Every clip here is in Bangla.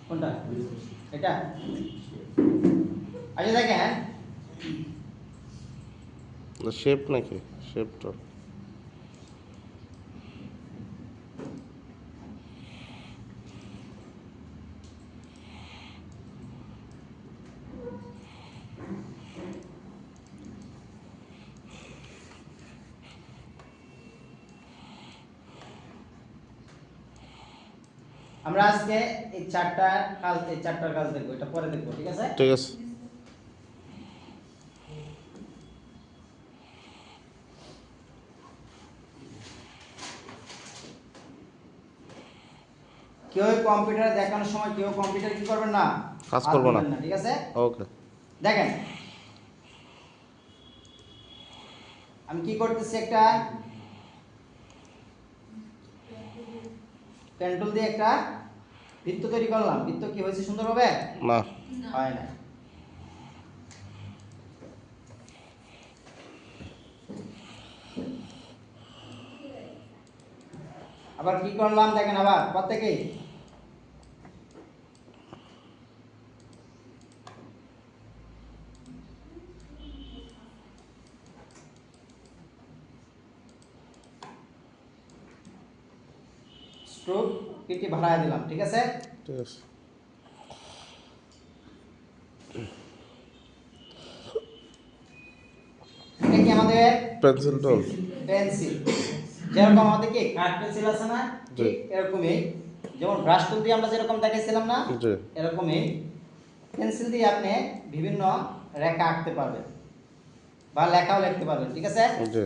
কোনটা এটা আচ্ছা দেখেন শেপ নাকি শেপটা আমরা আজকে এই চারটার কাজ দেখবো, এটা পরে দেখবো, ঠিক আছে? ঠিক আছে কেউ কম্পিউটার দেখানোর সময় কেউ কম্পিউটার কি করবেন না, কাজ হাত করবো না দিবেন না, ঠিক আছে? ওকে দেখেন আমি কি করতেছি, একটা পেন টুল দিয়ে একটা বৃত্ত তৈরি করলাম। বৃত্ত কি হয়েছে সুন্দরভাবে? না হয় না। আবার কি করলাম দেখেন, আবার প্রত্যেকে স্ট্রোক কিটি ভাড়ায় দিলাম, ঠিক আছে? ঠিক আছে এটা কি আমাদের পেন্সিল টুল পেন্সিল। যেরকম আমাদের কি কাঠ পেন্সিল আছে না, জি ঠিক এরকমই। যেমন ব্রাশ টুল দিয়ে আমরা যেরকম দেখাইছিলাম না, জি এরকমই পেন্সিল দিয়ে আপনি বিভিন্ন রেখা আঁকতে পারবেন বা লেখাও লিখতে পারবেন, ঠিক আছে? জি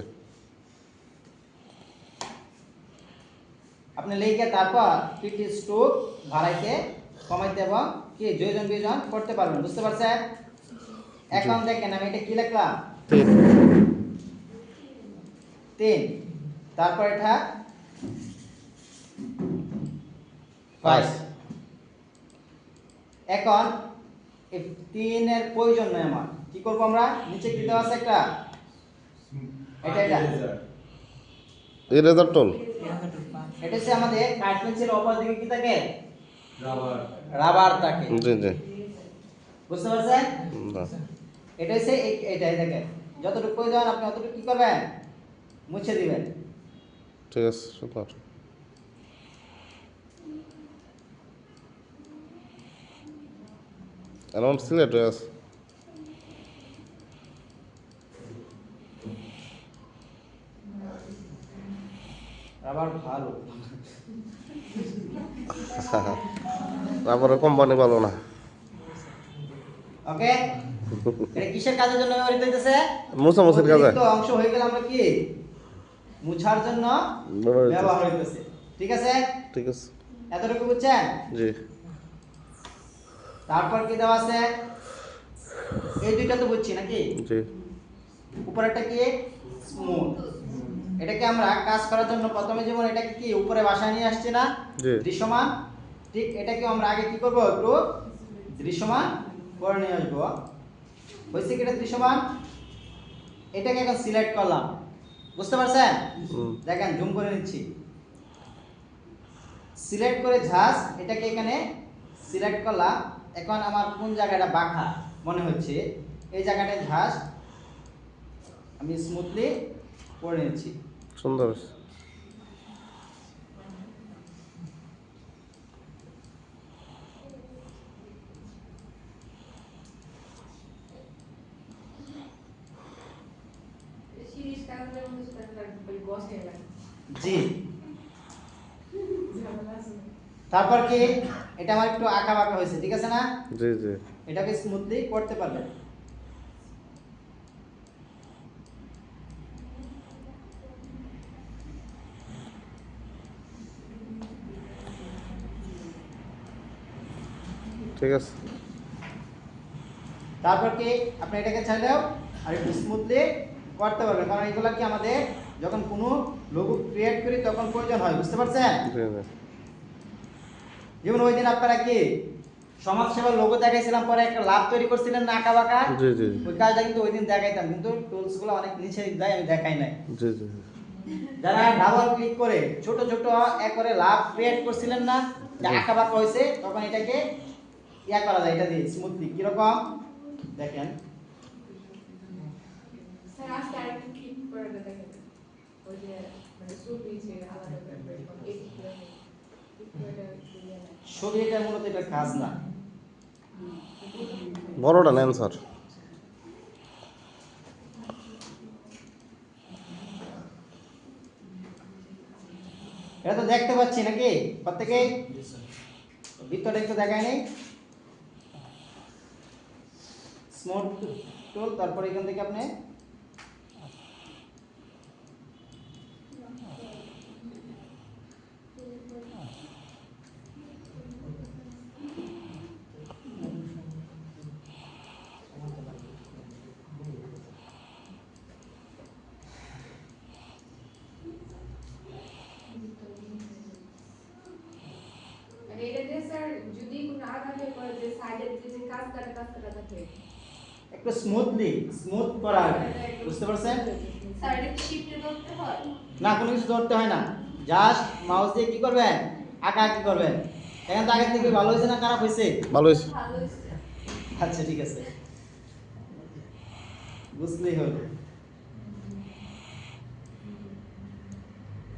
আপনি লিখে তারপর পিটি স্ট্রোক বাড়াইতে কমাইতে এবং কি যোজন বিয়োজন করতে পারবেন, বুঝতে পারছেন? এখন দেখেন আমি এটা কি লিখলাম, 3, তারপর এটা 5। এখন এই 3 এর প্রয়োজন নয় আমার, কি করব আমরা, নিচে কি দেওয়া আছে একটা, এটা ইরেজার টুল এটা হচ্ছে আমাদের কাঠ পেন্সিলের অপর দিকে কি থাকে, রাবার থাকে, জি জি বুঝতে পারছেন? না এটা হচ্ছে এটাই দেখেন, যতটুকু প্রয়োজন আপনি অতটুকু কি করবেন, মুছে দিবেন। ঠিক আছে সুন্দর অ্যারাউন্ড সিলেট হয়ে আছে রাবার ভালো, তারপরে কোম্পানি ভালো না ওকে? এটা কিসের কাজের জন্য ব্যবহৃত হইতেছে, মুছামুছির কাজে অতিরিক্ত অংশ হয়ে গেলে আমরা কি মুছার জন্য ব্যবহার হইতেছে, ঠিক আছে? ঠিক আছে এতটুকু বুঝছেন? জি তারপর কি দেওয়া আছে, এই দুইটা তো বুঝছি নাকি? জি উপরেরটা কি স্মুথ। এটাকে আমরা কাজ করার জন্য প্রথমে যেমন এটাকে কি উপরে বাসায় নিয়ে আসছি না, জি দৃশ্যমান, ঠিক এটাকে আমরা আগে কি করব, একটু দৃশ্যমান করে নিয়ে আসবো। হয়েছে কি এটা দৃশ্যমান, এটাকে এখন সিলেক্ট করলাম, বুঝতে পারছেন? দেখেন জুম করে নিচ্ছি, সিলেক্ট করে ঝাঁস এটাকে এখানে সিলেক্ট করলাম। এখন আমার কোন জায়গাটা বাঁকা মনে হচ্ছে, এই জায়গাটায় ঝাঁস আমি স্মুথলি করে নিচ্ছি। সুন্দর জি, তারপর কি এটা আমার একটু আঁকা বাঁকা হয়েছে, ঠিক আছে না? জি জি এটাকে স্মুথলি করতে পারবেন। ঠিক আছে তারপর কি আপনি এটাকে চাইলেও আর একটু স্মুথলি করতে পারবেন, কারণ এগুলা কি আমাদের যখন কোনো লোগো ক্রিয়েট করি তখন প্রয়োজন হয়, বুঝতে পারছেন? জি জি যেমন ওই দিন আপনারা কি সমাজসেবার লোগো দেখাইছিলাম, পরে একটা লাভ তৈরি করছিলেন না আঁকা বাঁকা, জি জি ওই কাজটা কিন্তু ওই দিন দেখাইতাম, কিন্তু টুলস গুলো অনেক নিচে দেয়, আমি দেখাই নাই। জি জি যারা ডাবল ক্লিক করে ছোট ছোট এক করে লাভ ক্রিয়েট করছিলেন না, যে আঁকা বাঁকা হয়েছে, তখন এটাকে ইয়া করা যায় এটা দিয়ে স্মুথলি কিরকম দেখেন স্যার আজকে আরেকটু ক্লিক করে দেখেন ওই যে মানে ছবি যে আলাদা করে এডিট করে ছবি এটা মূলত এটা কাজ না বড়টা নেন স্যার। এটা তো দেখতে পাচ্ছি নাকি প্রত্যেকেই বৃত্তটা একটু দেখায় নেই স্মুথ টুল তারপরে এখান থেকে আপনি মানে এটাতে স্যার যদি কোনো আঘাতে পড়ে যে সাইডের যে কাজ কাটা থাকে একটু স্মুথ করা বুঝতে পারছেন স্যার এটা শিফটে ধরতে হয় না কোনো কিছু ধরতে হয় না জাস্ট মাউস দিয়ে কি করবেন আঁকাআঁকি করবেন এখন তো আগের থেকে ভালো হয়েছে না খারাপ হয়েছে ভালো হয়েছে। ভালো হয়েছে আচ্ছা ঠিক আছে বুঝলেই হলো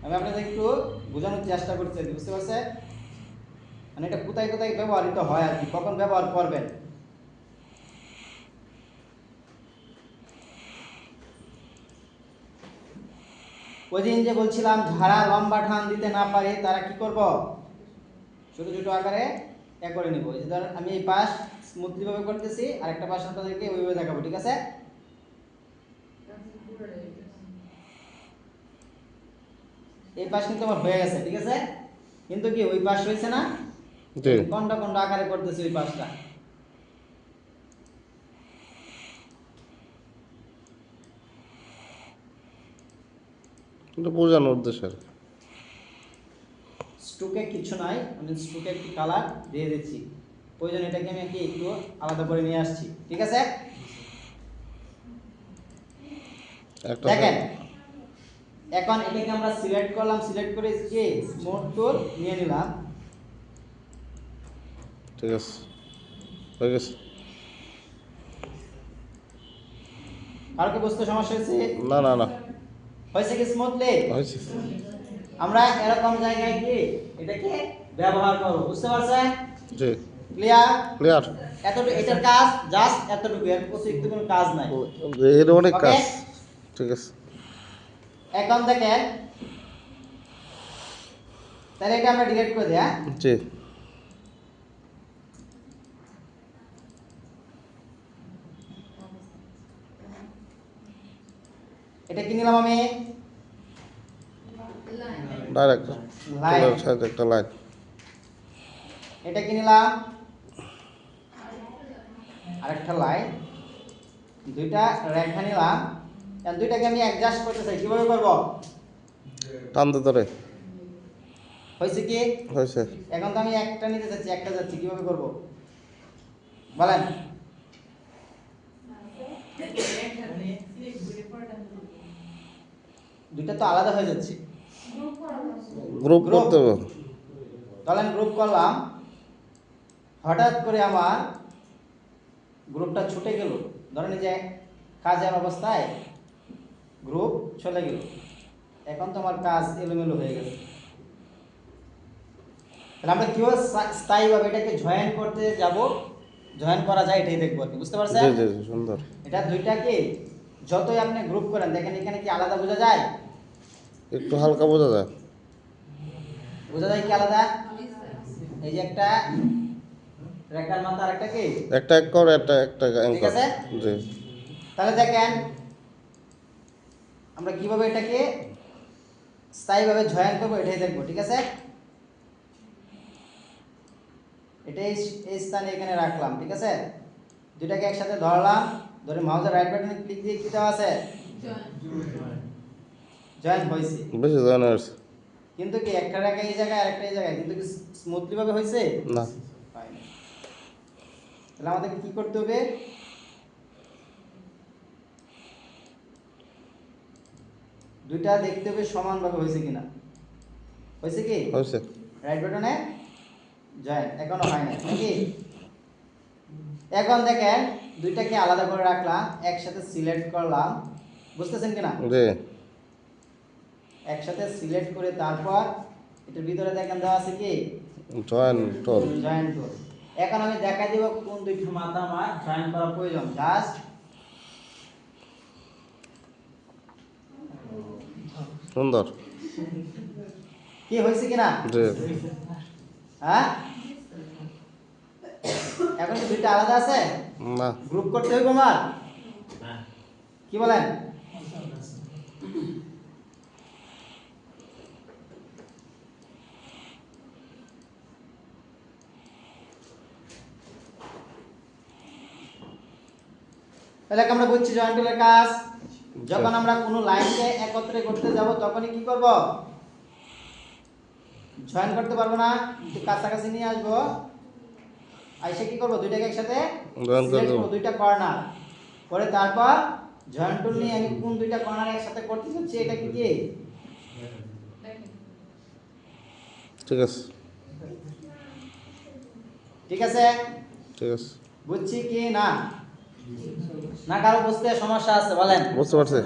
আমি আপনাদের একটু বোঝানোর চেষ্টা করছি আর কি, বুঝতে পারছেন মানে এটা কোথায় কোথায় ব্যবহৃত হয় আর কি কখন ব্যবহার করবেন ওই দিন যে বলছিলাম যারা লম্বা টান দিতে না পারে তারা কি করব ছোট ছোট আকারে এ করে নিব এই যে ধরেন আমি এই পাশ স্মুথলি ভাবে করতেছি আর একটা পাশ আপনাদেরকে ওইভাবে দেখাবো ঠিক আছে এই পাশ কিন্তু আমার হয়ে গেছে ঠিক আছে কিন্তু কি ওই পাশ হয়েছে না জি কোনটা কোনটা আকারে করতেছি ওই পাশটা এটা বোঝানোর উদ্দেশ্যে আর কি। স্ট্রোকে কিছু নাই আমি স্ট্রোকে একটু কালার দিয়ে দিচ্ছি প্রয়োজন এটাকে আমি কি একটু আলাদা করে নিয়ে আসছি ঠিক আছে একটা দেখেন এখন এটাকে আমরা সিলেক্ট করলাম সিলেক্ট করে কি স্মুথ টুল নিয়ে নিলাম ঠিক আছে হয়ে গেছে। আর কি বুঝতে সমস্যা হয়েছে না না না হয়েছে কি স্মুথলি হয়েছে। আমরা এরকম জায়গায় কি এটাকে ব্যবহার করব বুঝতে পারছেন জি ক্লিয়ার ক্লিয়ার। এতটুকু এটার কাজ জাস্ট এতটুকু এর অতিরিক্ত কোনো কাজ নাই এর অনেক Okay? কাজ। ঠিক আছে এখন দেখেন তাহলে এটা আমরা ডিলিট করে দিই হ্যাঁ জি এটা কি নিলাম আমি ডাইরেক্ট লাইন সাথে একটা লাইন। এটা কি নিলাম আরেকটা লাইন দুইটা রেখা নিলাম এখন দুইটাকে আমি অ্যাডজাস্ট করতে চাই কিভাবে করব টানতে ধরে হয়েছে কি হয়েছে। এখন তো আমি একটা নিতে যাচ্ছি একটা যাচ্ছি কিভাবে করব বলেন দুইটা তো আলাদা হয়ে যাচ্ছে গ্রুপ করতে হবে। তাহলে গ্রুপ করলাম হঠাৎ করে আমার গ্রুপটা ছুটে গেল ধরেন এই যে কাজের অবস্থায় গ্রুপ চলে গেল এখন তো আমার কাজ এলোমেলো হয়ে গেছে তাহলে আমরা কিভাবে স্থায়ীভাবে এটাকে জয়েন করতে যাব জয়েন করা যায় এটাই দেখবো আর কি বুঝতে পারছেন জি জি জি সুন্দর। এটা দুইটাকে যতই আপনি গ্রুপ করেন দেখেন এখানে কি আলাদা বোঝা যায় একটু হালকা বোঝা যায়। বোঝা যায় কি আলাদা এই যে একটা রেখার মাথা আর একটা কি একটা এক কর একটা একটা ঠিক অ্যাঙ্কর। আছে জি তাহলে দেখেন আমরা কিভাবে এটাকে স্থায়ীভাবে জয়েন করবো এটাই দেখবো ঠিক আছে এটাই এই স্থানে এখানে রাখলাম ঠিক আছে দুটাকে একসাথে ধরলাম ধরে মাউসের রাইট বাটনে ক্লিক দিয়ে কি দেওয়া আছে জয়েন হয়েছে বেশি জানা আছে কিন্তু কি একটা রেখা এই জায়গায় আরেকটা এই জায়গায় কিন্তু কি স্মুথলি ভাবে হয়েছে না হয়নি তাহলে আমাদেরকে কি করতে হবে দুইটা দেখতে হবে সমানভাবে হয়েছে কিনা হয়েছে কি হয়েছে। রাইট বাটনে জয়েন এখনো হয় না নাকি এখন দেখেন দুইটাকে আলাদা করে রাখলাম, একসাথে সিলেক্ট করলাম, বুঝতেছেন কিনা? জি একসাথে সিলেক্ট করে তারপর এটার ভিতরে দেখেন দেওয়া আছে কি জয়েন টল জয়েন টুল। এখন আমি দেখাই দিব কোন দুইটা মাথা আমার জয়েন করা প্রয়োজন। জাস্ট সুন্দর কি হয়েছে কিনা? জি হ্যাঁ, এখন কি দুইটা আলাদা আছে? না গ্রুপ করতে হইব আমার, কি বলেন? তাহলে আমরা বুঝছি জয়েন্ট টুলের কাজ। যখন আমরা কোনো লাইনকে একত্রে করতে যাব তখনই কি করব? জয়েন করতে পারবো না, একটু কাছাকাছি নিয়ে আসবো, আইসা কি করব? দুইটাকে একসাথে জয়েন করে সিলেক্ট দেবো করব, দুইটা কর্নার করে তারপর জয়েন্ট টুল নিয়ে আমি কোন দুইটা কর্নার একসাথে করতে চাচ্ছি এটা কি দেখেন ঠিক আছে ঠিক আছে? ঠিক আছে বুঝছি কি না? না কারো বুঝতে সমস্যা আছে বলেন? বুঝতে পারছি